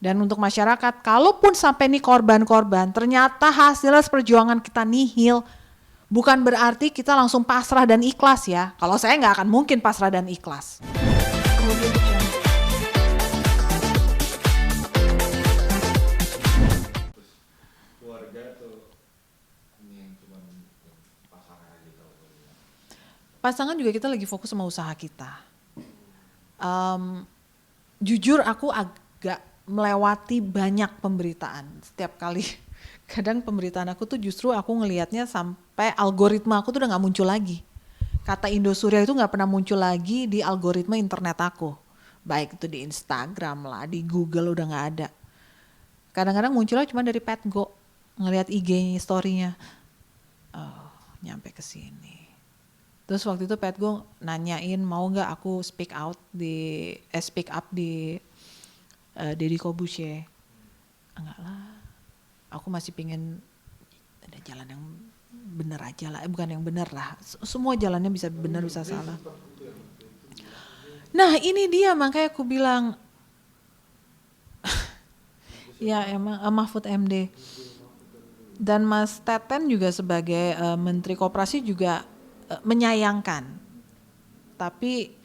Dan untuk masyarakat, kalaupun sampai nih korban-korban, ternyata hasil perjuangan kita nihil, bukan berarti kita langsung pasrah dan ikhlas ya. Kalau saya nggak akan mungkin pasrah dan ikhlas. Keluarga tuh ini yang cuma pasangan gitu. Pasangan juga kita lagi fokus sama usaha kita. Jujur aku agak melewati banyak pemberitaan setiap kali. Kadang pemberitaan aku tuh justru aku ngelihatnya sampai algoritma aku tuh udah gak muncul lagi. Kata Indosuria itu gak pernah muncul lagi di algoritma internet aku. Baik itu di Instagram lah, di Google udah gak ada. Kadang-kadang munculnya cuma dari Petgo. Ngelihat IG story-nya. Oh, nyampe ke sini. Terus waktu itu Petgo nanyain mau gak aku speak up di Deddy Corbuzier. Enggak lah, aku masih pingin ada jalan yang bener aja lah, bukan yang bener lah, semua jalannya bisa bener bisa salah. Nah ini dia makanya aku bilang ya emang Mahfud MD dan Mas Teten juga sebagai Menteri Koperasi juga menyayangkan, tapi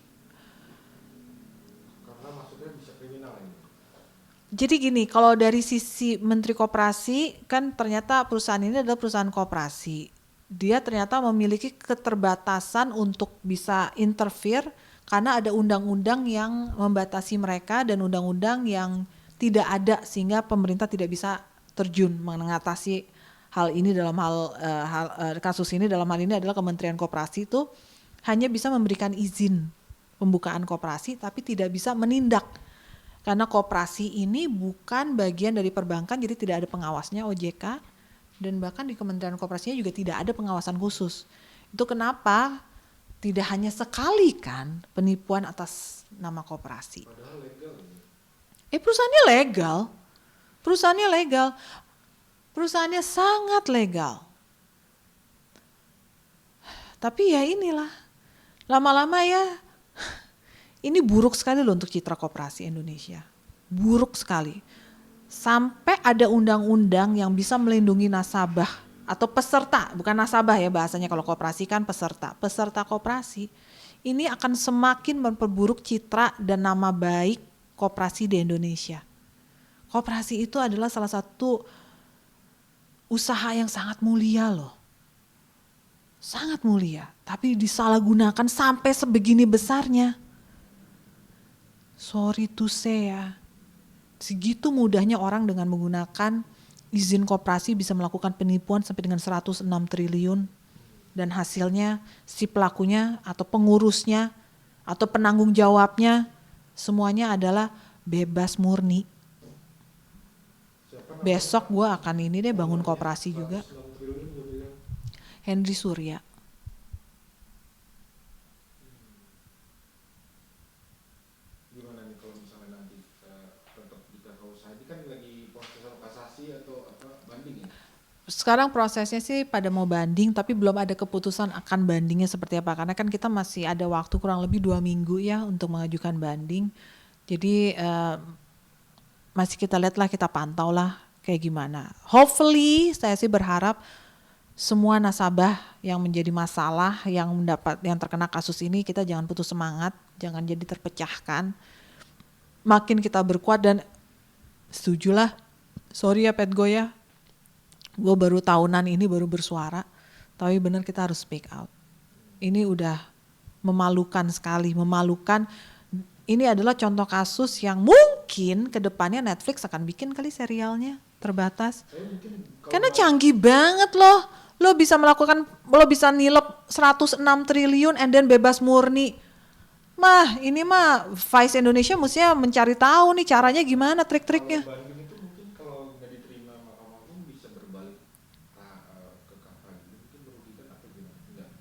jadi gini, kalau dari sisi Menteri Koperasi kan ternyata perusahaan ini adalah perusahaan koperasi. Dia ternyata memiliki keterbatasan untuk bisa interfere karena ada undang-undang yang membatasi mereka dan undang-undang yang tidak ada sehingga pemerintah tidak bisa terjun mengatasi hal ini dalam kasus ini dalam hal ini adalah Kementerian Koperasi itu hanya bisa memberikan izin pembukaan koperasi tapi tidak bisa menindak. Karena koperasi ini bukan bagian dari perbankan, jadi tidak ada pengawasnya OJK, dan bahkan di Kementerian Koperasinya juga tidak ada pengawasan khusus. Itu kenapa tidak hanya sekali kan penipuan atas nama koperasi. Padahal legal. Perusahaannya legal, perusahaannya sangat legal. Tapi ya inilah, lama-lama ya, ini buruk sekali loh untuk citra koperasi Indonesia. Buruk sekali. Sampai ada undang-undang yang bisa melindungi nasabah atau peserta, bukan nasabah ya bahasanya kalau koperasi kan peserta. Peserta koperasi ini akan semakin memperburuk citra dan nama baik koperasi di Indonesia. Koperasi itu adalah salah satu usaha yang sangat mulia loh. Sangat mulia, tapi disalahgunakan sampai sebegini besarnya. Sorry to say ya, segitu mudahnya orang dengan menggunakan izin koperasi bisa melakukan penipuan sampai dengan 106 triliun dan hasilnya si pelakunya atau pengurusnya atau penanggung jawabnya semuanya adalah bebas murni. Besok gue akan ini deh bangun koperasi juga. Henry Surya. Sekarang prosesnya sih pada mau banding tapi belum ada keputusan akan bandingnya seperti apa karena kan kita masih ada waktu kurang lebih 2 minggu ya untuk mengajukan banding. Jadi masih kita lihatlah, kita pantau lah kayak gimana. Hopefully saya sih berharap semua nasabah yang menjadi masalah yang terkena kasus ini kita jangan putus semangat, jangan jadi terpecahkan. Makin kita berkuat dan setujulah. Sorry ya Petgo ya. Gue baru tahunan ini baru bersuara, tapi benar kita harus speak out. Ini udah memalukan sekali, memalukan. Ini adalah contoh kasus yang mungkin kedepannya Netflix akan bikin kali serialnya terbatas. Karena canggih banget loh, lo bisa nilep 106 triliun and then bebas murni. Ini Vice Indonesia mestinya mencari tahu nih caranya gimana, trik-triknya.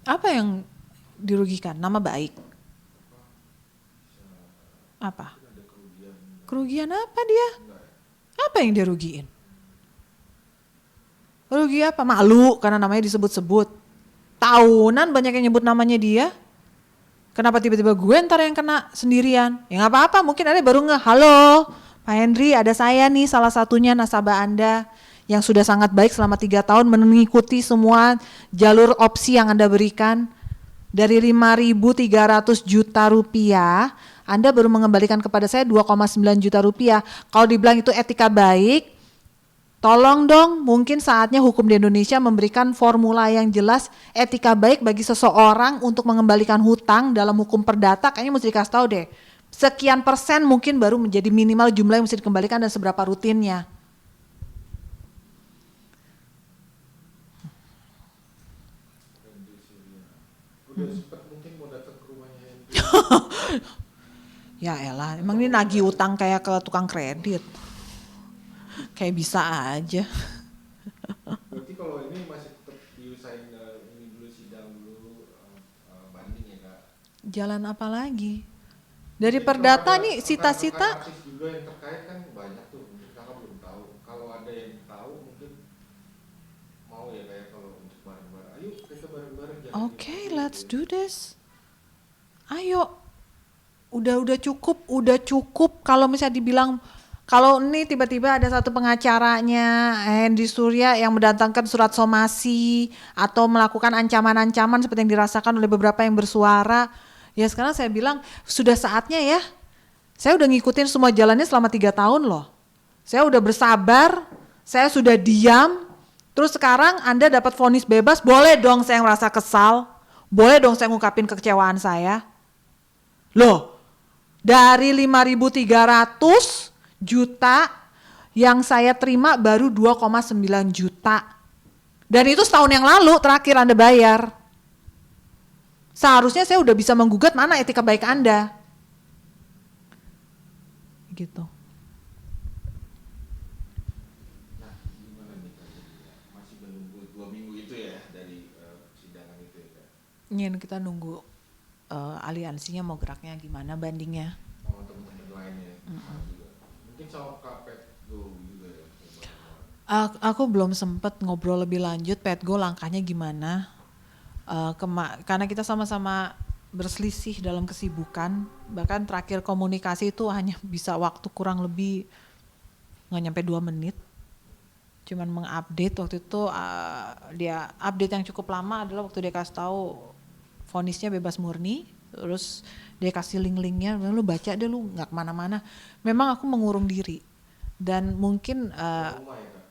Apa yang dirugikan? Nama baik. Apa? Kerugian apa dia? Apa yang dia rugiin? Rugi apa? Malu karena namanya disebut-sebut. Tahunan banyak yang nyebut namanya dia. Kenapa tiba-tiba gue ntar yang kena sendirian? Ya gak apa-apa, mungkin ada baru halo Pak Henry, ada saya nih salah satunya nasabah Anda yang sudah sangat baik selama 3 tahun mengikuti semua jalur opsi yang Anda berikan. Dari 5.300 juta rupiah, Anda baru mengembalikan kepada saya 2,9 juta rupiah. Kalau dibilang itu etika baik, tolong dong, mungkin saatnya hukum di Indonesia memberikan formula yang jelas etika baik bagi seseorang untuk mengembalikan hutang dalam hukum perdata. Kayaknya mesti dikasih tahu deh, sekian persen mungkin baru menjadi minimal jumlah yang mesti dikembalikan dan seberapa rutinnya. Henry Surya. Udah sempat mungkin mau datang ke rumahnya Henry. Ya elah, emang ini nagih utang kayak ke tukang kredit. Kayak bisa aja. Berarti kalau ini masih tetap diusahain ini dulu sidang dulu banding ya Kak. Jalan apa lagi? Dari Mungkin perdata kalau ada nih sita-sita. artis juga yang terkait kan banyak tuh, mungkin Kakak belum tahu. Kalau ada yang tahu mungkin mau ya kayak kalau untuk bareng-bareng. Ayo kita bareng-bareng jangan Oke, gitu. let's do this. Ayo. Udah cukup kalau misalnya dibilang kalau ini tiba-tiba ada satu pengacaranya Henry Surya yang mendatangkan surat somasi atau melakukan ancaman-ancaman seperti yang dirasakan oleh beberapa yang bersuara, ya sekarang saya bilang sudah saatnya ya. Saya udah ngikutin semua jalannya selama 3 tahun loh. Saya udah bersabar, saya sudah diam, terus sekarang Anda dapat vonis bebas, boleh dong saya merasa kesal, boleh dong saya ngungkapin kekecewaan saya. Loh, dari 5.300 juta yang saya terima baru 2,9 juta. Dan itu setahun yang lalu terakhir Anda bayar. Seharusnya saya udah bisa menggugat, mana etika baik Anda. Gitu. Nah, gimana nih Kak? Masih menunggu 2 minggu itu ya dari persidangan itu ya Kak? Ingin kita nunggu aliansinya mau geraknya gimana bandingnya. Sama teman-teman lainnya juga. Mungkin sama Kak Petgo juga ya. Aku belum sempat ngobrol lebih lanjut Petgo langkahnya gimana. Karena kita sama-sama berselisih dalam kesibukan, bahkan terakhir komunikasi itu hanya bisa waktu kurang lebih nggak nyampe 2 menit, cuman mengupdate. Waktu itu dia update yang cukup lama adalah waktu dia kasih tahu vonisnya bebas murni, terus dia kasih link-linknya, lu baca deh, lu nggak kemana-mana. Memang aku mengurung diri dan mungkin Trauma ya Kak?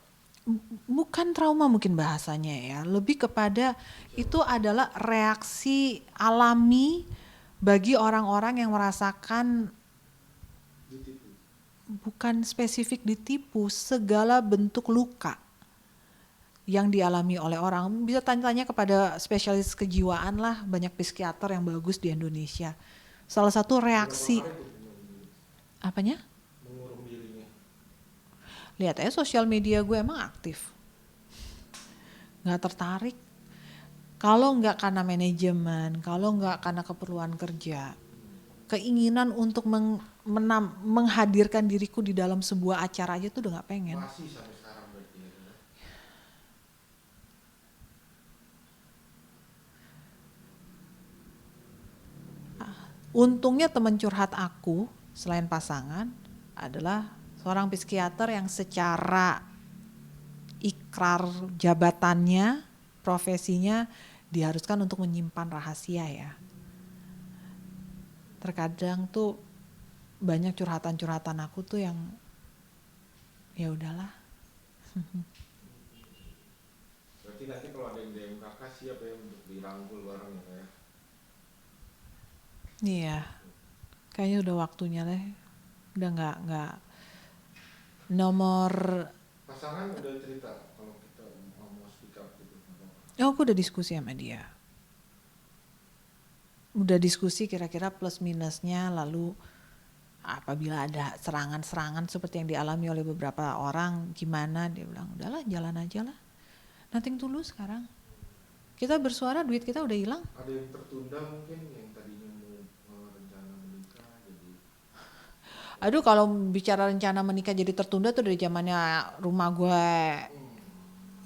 bukan trauma mungkin bahasanya ya, lebih kepada itu adalah reaksi alami bagi orang-orang yang merasakan Ditipu. bukan spesifik ditipu, segala bentuk luka yang dialami oleh orang. Bisa tanya-tanya kepada spesialis kejiwaan lah, banyak psikiater yang bagus di Indonesia. Salah satu reaksi Berapa hari tuh apanya? mengurung dirinya? Lihat aja sosial media gue emang aktif. Nggak tertarik. Kalau nggak karena manajemen, kalau nggak karena keperluan kerja, keinginan untuk menghadirkan diriku di dalam sebuah acara aja tuh udah nggak pengen. Masih sampai sekarang berarti ya Kak? Untungnya teman curhat aku selain pasangan adalah seorang psikiater yang secara ikrar jabatannya, profesinya diharuskan untuk menyimpan rahasia ya. Terkadang tuh banyak curhatan-curhatan aku tuh yang ya udahlah. Berarti nanti kalau ada yang DM kakak siap ya untuk dirangkul bareng ya Kak ya? Iya, kayaknya udah waktunya deh. Udah nggak nomor. Pasangan udah cerita kalau kita mau speak up gitu. Oh, aku udah diskusi sama dia. Udah diskusi kira-kira plus minusnya, lalu apabila ada serangan-serangan seperti yang dialami oleh beberapa orang gimana, dia bilang udahlah jalan aja lah. Nothing tulus sekarang. Kita bersuara, duit kita udah hilang. Ada yang tertunda mungkin yang tadinya mau rencana menikah jadi. Aduh, kalau bicara rencana menikah jadi tertunda tuh dari zamannya rumah gue,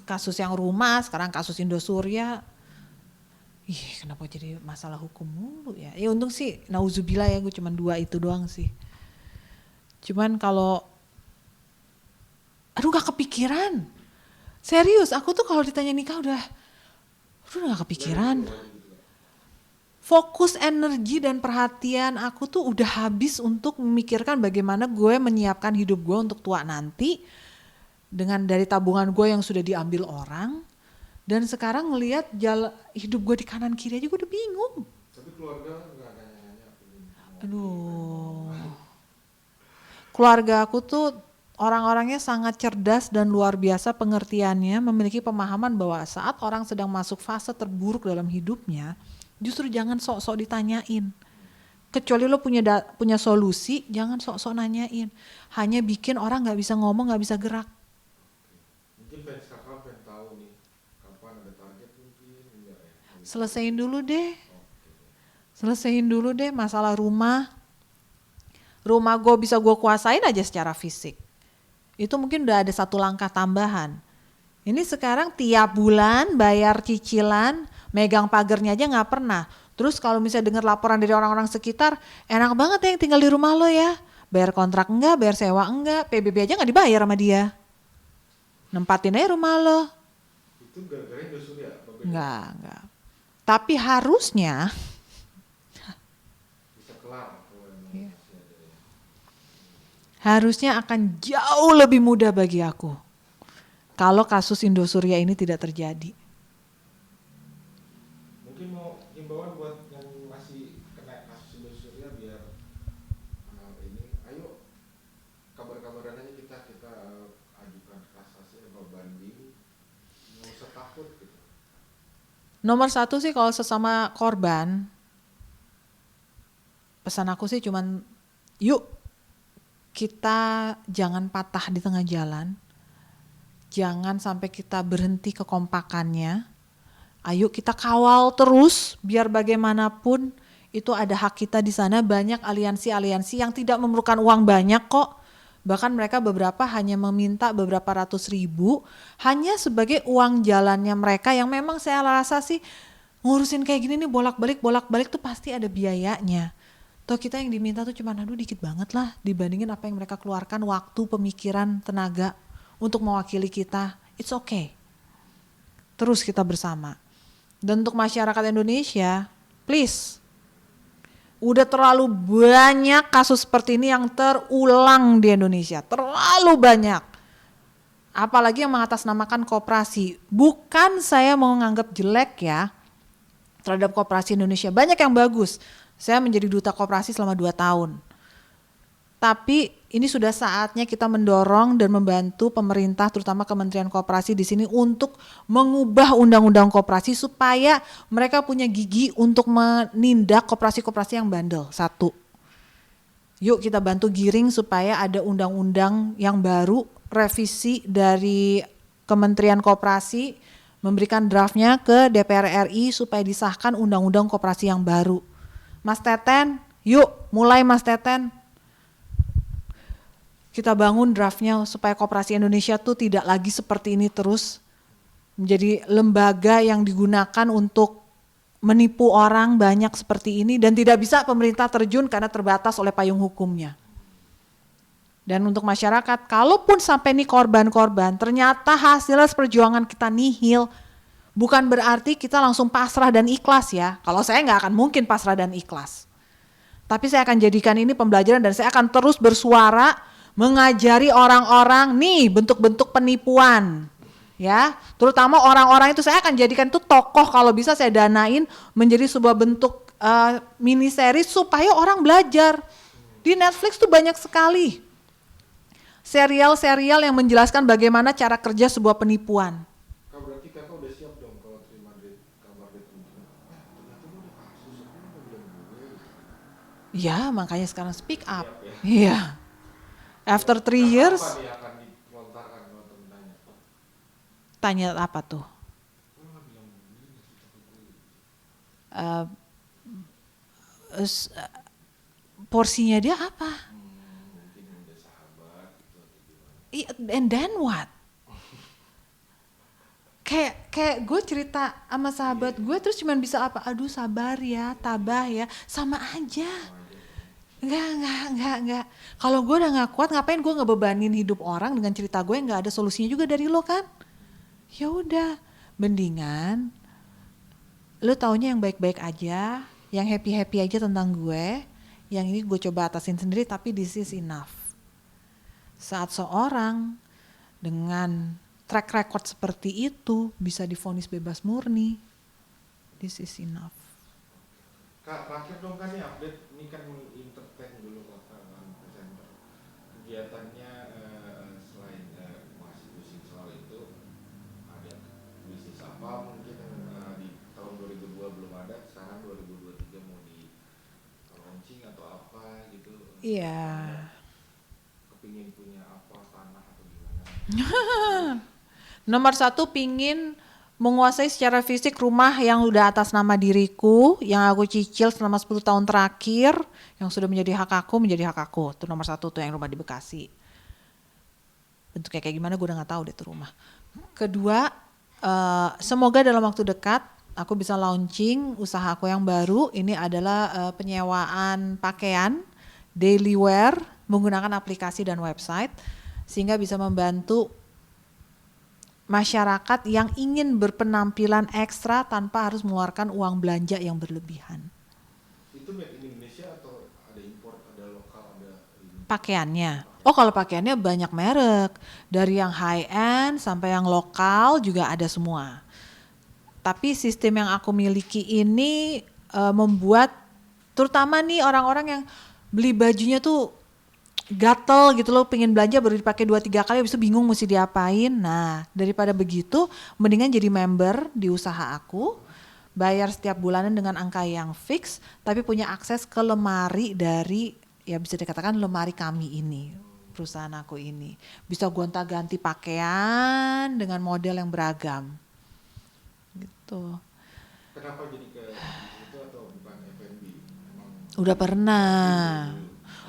kasus yang rumah, sekarang kasus Indosurya. Ih, kenapa jadi masalah hukum mulu ya? Ya untung sih, nauzubillah ya, gue cuma 2 itu doang sih. Cuman kalau Aduh gak kepikiran. Serius, aku tuh kalau ditanya nikah udah gak kepikiran. Fokus energi dan perhatian aku tuh udah habis untuk memikirkan bagaimana gue menyiapkan hidup gue untuk tua nanti. Dengan dari tabungan gue yang sudah diambil orang. Dan sekarang ngelihat hidup gue di kanan kiri aja gue udah bingung. Tapi keluarga nggak nanya-nanya. Aduh. Keluarga aku tuh orang-orangnya sangat cerdas dan luar biasa pengertiannya, memiliki pemahaman bahwa saat orang sedang masuk fase terburuk dalam hidupnya, justru jangan sok-sok ditanyain. Kecuali lo punya solusi, jangan sok-sok nanyain. Hanya bikin orang gak bisa ngomong, gak bisa gerak. Mungkin fans kakak pengen tahu nih, kapan ada target mungkin, enggak ya? Selesaiin dulu deh masalah rumah. Rumah gue bisa gue kuasain aja secara fisik. Itu mungkin udah ada satu langkah tambahan. Ini sekarang tiap bulan bayar cicilan, megang pagernya aja gak pernah. Terus kalau misalnya dengar laporan dari orang-orang sekitar, enak banget ya yang tinggal di rumah lo ya. Bayar kontrak enggak, bayar sewa enggak, PBB aja gak dibayar sama dia. Nempatin aja rumah lo. Itu gara-gara Indosuria? Enggak. Tapi harusnya Bisa kelar kalau emang Iya. masih ada ya. harusnya akan jauh lebih mudah bagi aku kalau kasus Indosuria ini tidak terjadi. Mungkin mau himbauan buat yang masih kena kasus Indosuria biar ini, ayo kabar-kabaran aja kita ajukan kasasi atau banding, nggak usah takut gitu. Nomor satu sih kalau sesama korban, pesan aku sih cuman yuk kita jangan patah di tengah jalan, jangan sampai kita berhenti kekompakannya. Ayo kita kawal terus biar bagaimanapun itu ada hak kita di sana. Banyak aliansi-aliansi yang tidak memerlukan uang banyak kok. Bahkan mereka beberapa hanya meminta beberapa ratus ribu hanya sebagai uang jalannya mereka yang memang saya rasa sih ngurusin kayak gini nih bolak-balik tuh pasti ada biayanya. Toh kita yang diminta tuh cuma aduh dikit banget lah dibandingin apa yang mereka keluarkan waktu, pemikiran, tenaga untuk mewakili kita. It's okay. Terus kita bersama. Dan untuk masyarakat Indonesia, please. Udah terlalu banyak kasus seperti ini yang terulang di Indonesia. Terlalu banyak. Apalagi yang mengatasnamakan koperasi. Bukan saya mau nganggap jelek ya terhadap koperasi Indonesia. Banyak yang bagus. Saya menjadi duta koperasi selama 2 tahun. Tapi ini sudah saatnya kita mendorong dan membantu pemerintah terutama Kementerian Koperasi di sini untuk mengubah undang-undang koperasi supaya mereka punya gigi untuk menindak koperasi-koperasi yang bandel. 1. Yuk kita bantu giring supaya ada undang-undang yang baru, revisi dari Kementerian Koperasi, memberikan draftnya ke DPR RI supaya disahkan undang-undang koperasi yang baru. Mas Teten, yuk mulai Mas Teten. Kita bangun draftnya supaya Koperasi Indonesia tuh tidak lagi seperti ini terus. Menjadi lembaga yang digunakan untuk menipu orang banyak seperti ini dan tidak bisa pemerintah terjun karena terbatas oleh payung hukumnya. Dan untuk masyarakat, kalaupun sampai nih korban-korban, ternyata hasil perjuangan kita nihil, bukan berarti kita langsung pasrah dan ikhlas ya. Kalau saya nggak akan mungkin pasrah dan ikhlas. Tapi saya akan jadikan ini pembelajaran dan saya akan terus bersuara mengajari orang-orang nih bentuk-bentuk penipuan. Ya, terutama orang-orang itu saya akan jadikan itu tokoh kalau bisa saya danain menjadi sebuah bentuk mini series supaya orang belajar. Di Netflix tuh banyak sekali serial-serial yang menjelaskan bagaimana cara kerja sebuah penipuan. Berarti kakak udah siap dong kalau terima kabar dari teman-teman. Ternyata lu udah kasus, aku udah bilang gue. Ya, makanya sekarang speak up. Siap ya. Iya. After 3 years, Apa nih akan dilontarkan kalau temen tanya? tanya apa tuh? Lu nggak bilang begini sih ke gue. Porsinya dia apa? Mungkin udah sahabat gitu atau gimana. And then what? Kayak gue cerita sama sahabat gue terus cuman bisa apa? Aduh sabar ya, tabah ya, sama aja. Enggak. Kalau gue udah nggak kuat, ngapain gue ngebebanin hidup orang dengan cerita gue yang nggak ada solusinya juga dari lo kan? Ya udah, mendingan lo taunya yang baik-baik aja, yang happy-happy aja tentang gue. Yang ini gue coba atasin sendiri, tapi this is enough. Saat seorang dengan track record seperti itu bisa divonis bebas murni, this is enough. Kak, terakhir dong kan nih update, ini kan entertain dulu Kakak kan presenter. Kegiatannya selain masih pusing soal itu, ada bisnis apa mungkin di tahun 2002 belum ada, sekarang 2023 mau di launching atau apa gitu. Iya. Kepingin punya apa, tanah atau gimana? Nomor 1 pingin menguasai secara fisik rumah yang udah atas nama diriku, yang aku cicil selama 10 tahun terakhir, yang sudah menjadi hak aku. Itu nomor 1 tuh, yang rumah di Bekasi. Bentuknya kayak gimana gue udah gak tahu deh tuh rumah. Kedua, semoga dalam waktu dekat aku bisa launching usaha aku yang baru. Ini adalah penyewaan pakaian daily wear menggunakan aplikasi dan website, sehingga bisa membantu masyarakat yang ingin berpenampilan ekstra tanpa harus mengeluarkan uang belanja yang berlebihan. Itu made in Indonesia atau ada import, ada lokal, ada ini? Pakaiannya, kalau pakaiannya banyak merek, dari yang high end sampai yang lokal juga ada semua. Tapi sistem yang aku miliki ini membuat terutama nih orang-orang yang beli bajunya tuh gatel gitu loh, pengen belanja baru dipakai 2-3 kali habis itu bingung mesti diapain. Nah, daripada begitu mendingan jadi member di usaha aku, bayar setiap bulanan dengan angka yang fix, tapi punya akses ke lemari dari, ya bisa dikatakan lemari kami ini, perusahaan aku ini. Bisa gonta-ganti pakaian dengan model yang beragam gitu. Kenapa jadi ke itu atau bukan F&B? Emang Udah pernah. dulu.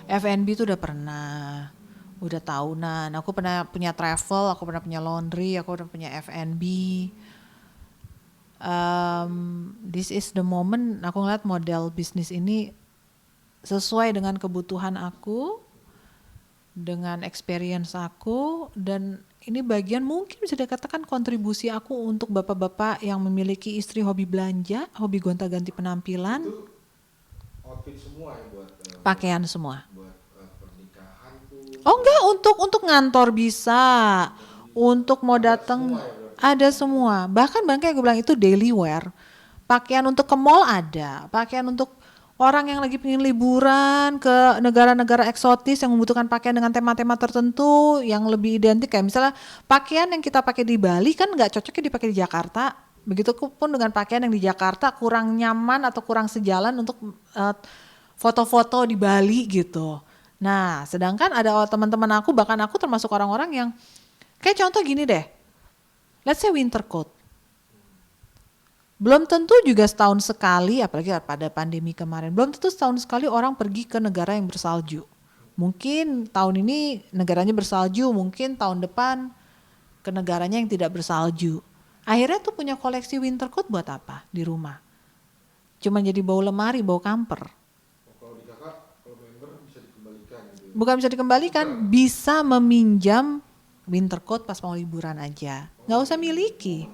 F&B tuh udah pernah, udah tahunan. Aku pernah punya travel, aku pernah punya laundry, aku pernah punya F&B. This is the moment aku ngeliat model bisnis ini sesuai dengan kebutuhan aku, dengan experience aku, dan ini bagian mungkin bisa dikatakan kontribusi aku untuk bapak-bapak yang memiliki istri hobi belanja, hobi gonta-ganti penampilan, Itu outfit semua ya buat pakaian semua. buat pernikahan tuh. Oh enggak, untuk ngantor bisa, untuk mau datang Semua ya berarti. ada semua. Bahkan kayak gue bilang itu daily wear. Pakaian untuk ke mall ada, pakaian untuk orang yang lagi pengen liburan ke negara-negara eksotis yang membutuhkan pakaian dengan tema-tema tertentu yang lebih identik, kayak misalnya pakaian yang kita pakai di Bali kan nggak cocoknya dipakai di Jakarta. Begitupun dengan pakaian yang di Jakarta kurang nyaman atau kurang sejalan untuk foto-foto di Bali gitu. Nah, sedangkan ada teman-teman aku, bahkan aku termasuk orang-orang yang kayak contoh gini deh. Let's say winter coat. Belum tentu juga setahun sekali, apalagi pada pandemi kemarin, belum tentu setahun sekali orang pergi ke negara yang bersalju. Mungkin tahun ini negaranya bersalju, mungkin tahun depan ke negaranya yang tidak bersalju. Akhirnya tuh punya koleksi winter coat buat apa di rumah? Cuma jadi bau lemari, bau kamper. Kalau di kakak, kalau member bisa dikembalikan gitu. Bukan bisa dikembalikan, bisa meminjam winter coat pas mau liburan aja. Nggak usah miliki.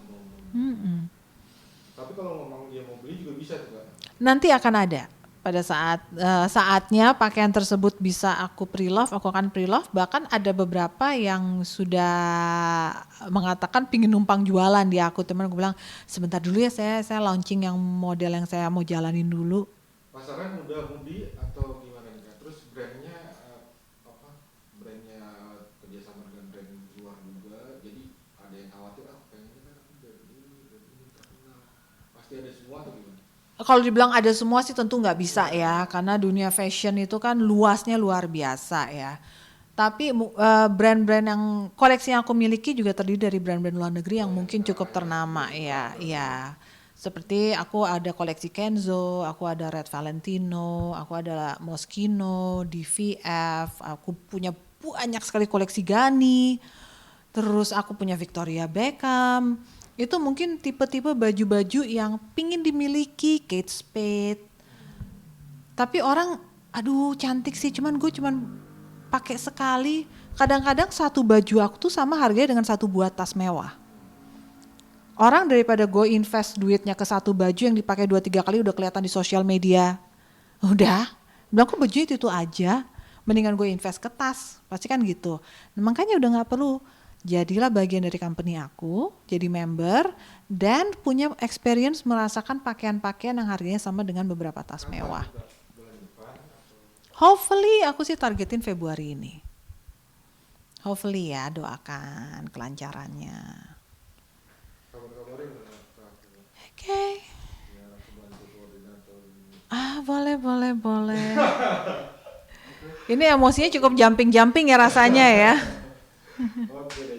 Tapi kalau ngomong dia mau beli juga bisa tuh kak. Nanti akan ada pada saatnya pakaian tersebut bisa aku pre-love, aku akan pre-love. Bahkan ada beberapa yang sudah mengatakan pingin numpang jualan di aku. Teman aku bilang sebentar dulu ya, saya launching yang model yang saya mau jalanin dulu. Pasaran muda-mudi atau gimana nih kak? Terus brandnya brandnya kerjasama dengan brand luar juga. Jadi ada yang khawatir pengennya kan aku brand ini terkenal. Pasti ada semua atau gimana? Kalau dibilang ada semua sih tentu nggak bisa ya, karena dunia fashion itu kan luasnya luar biasa ya. Tapi brand-brand yang koleksi yang aku miliki juga terdiri dari brand-brand luar negeri yang mungkin cukup ternama ya. Seperti aku ada koleksi Kenzo, aku ada Red Valentino, aku ada Moschino, DVF, aku punya banyak sekali koleksi Ganni. Terus aku punya Victoria Beckham. Itu mungkin tipe-tipe baju-baju yang pingin dimiliki, Kate Spade. Tapi orang Aduh cantik sih, cuman gue pakai sekali. Kadang-kadang satu baju aku tuh sama harganya dengan satu buah tas mewah. Orang daripada gue invest duitnya ke satu baju yang dipakai 2-3 kali udah kelihatan di sosial media. Udah, bilang kok baju itu aja. Mendingan gue invest ke tas, pasti kan gitu. Nah, makanya udah nggak perlu. Jadilah bagian dari company aku, jadi member, dan punya experience merasakan pakaian-pakaian yang harganya sama dengan beberapa tas mewah. Kapan tuh, Kak? Bulan depan atau Hopefully aku sih targetin Februari ini. Hopefully ya, doakan kelancarannya. kabar-kabarin nggak, Kak? Oke. Biar aku bantu koordinator ini. Boleh, boleh, boleh. Ini emosinya cukup jumping-jumping ya rasanya ya. Oke deh.